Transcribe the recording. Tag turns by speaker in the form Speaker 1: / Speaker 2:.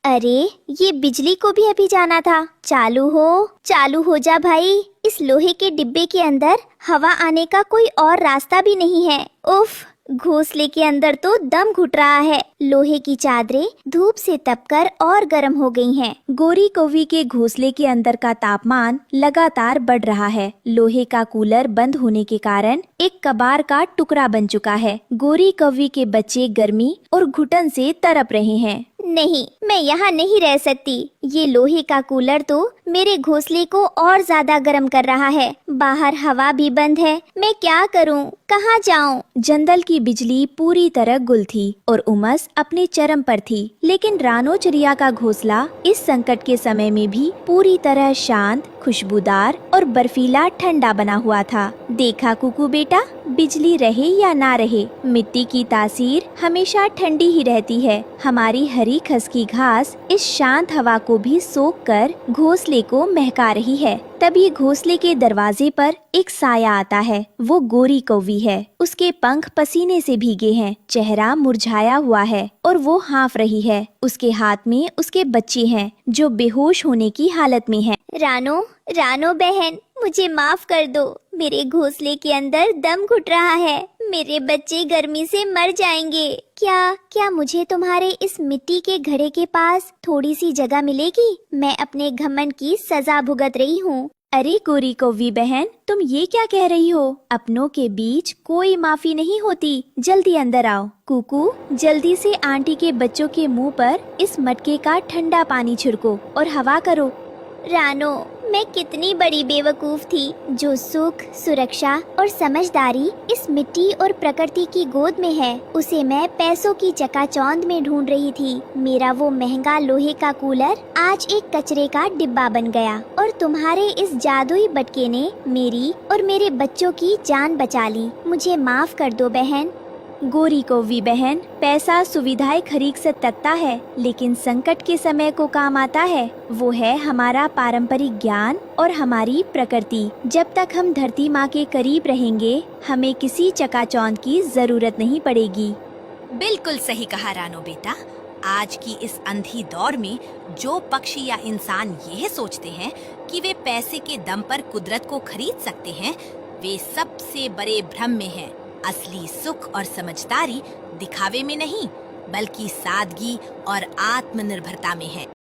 Speaker 1: अरे, ये बिजली को भी अभी जाना था। चालू हो जा भाई। इस लोहे के डिब्बे के अंदर हवा आने का कोई और रास्ता भी नहीं है। उफ, घोंसले के अंदर तो दम घुट रहा है। लोहे की चादरें धूप से तपकर और गर्म हो गई हैं।
Speaker 2: गोरी कौवी के घोंसले के अंदर का तापमान लगातार बढ़ रहा है। लोहे का कूलर बंद होने के कारण एक कबाड़ का टुकड़ा बन चुका है। गोरी कौवी के बच्चे गर्मी और घुटन से तड़प रहे हैं।
Speaker 1: नहीं, मैं यहाँ नहीं रह सकती। ये लोहे का कूलर तो मेरे घोंसले को और ज्यादा गर्म कर रहा है। बाहर हवा भी बंद है। मैं क्या करूँ, कहाँ जाऊँ?
Speaker 2: जंगल की बिजली पूरी तरह गुल थी और उमस अपने चरम पर थी, लेकिन रानो चिड़िया का घोंसला इस संकट के समय में भी पूरी तरह शांत, खुशबूदार और बर्फीला ठंडा बना हुआ था। देखा कुकू बेटा, बिजली रहे या ना रहे, मिट्टी की तासीर हमेशा ठंडी ही रहती है। हमारी हरी खसकी घास इस शांत हवा को भी सोख कर घोंसले को महका रही है। तभी घोंसले के दरवाजे पर एक साया आता है। वो गोरी कौवी है। उसके पंख पसीने से भीगे हैं, चेहरा मुरझाया हुआ है और वो हाँफ रही है। उसके हाथ में उसके बच्चे हैं जो बेहोश होने की हालत में हैं।
Speaker 1: रानो बहन, मुझे माफ कर दो। मेरे घोंसले के अंदर दम घुट रहा है। मेरे बच्चे गर्मी से मर जाएंगे। क्या मुझे तुम्हारे इस मिट्टी के घड़े के पास थोड़ी सी जगह मिलेगी? मैं अपने घमंड की सजा भुगत रही हूँ।
Speaker 2: अरे गोरी कौवी बहन, तुम ये क्या कह रही हो? अपनों के बीच कोई माफी नहीं होती। जल्दी अंदर आओ। कुकू, जल्दी से आंटी के बच्चों के मुंह पर इस मटके का ठंडा पानी छिड़को और हवा करो।
Speaker 1: रानो, मैं कितनी बड़ी बेवकूफ थी जो सुख, सुरक्षा और समझदारी इस मिट्टी और प्रकृति की गोद में है, उसे मैं पैसों की चकाचौंध में ढूंढ रही थी। मेरा वो महंगा लोहे का कूलर आज एक कचरे का डिब्बा बन गया और तुम्हारे इस जादुई बटके ने मेरी और मेरे बच्चों की जान बचा ली। मुझे माफ कर दो बहन।
Speaker 2: गोरी कौवी बहन, पैसा सुविधाएं खरीद सकता है, लेकिन संकट के समय को काम आता है। वो है हमारा पारंपरिक ज्ञान और हमारी प्रकृति। जब तक हम धरती माँ के करीब रहेंगे, हमें किसी चकाचौंध की जरूरत नहीं पड़ेगी।
Speaker 3: बिल्कुल सही कहा रानो बेटा। आज की इस अंधी दौर में जो पक्षी या इंसान यह सोचते हैं कि वे पैसे के दम पर कुदरत को खरीद सकते हैं, वे सबसे बड़े भ्रम में हैं। असली सुख और समझदारी दिखावे में नहीं, बल्कि सादगी और आत्मनिर्भरता में है।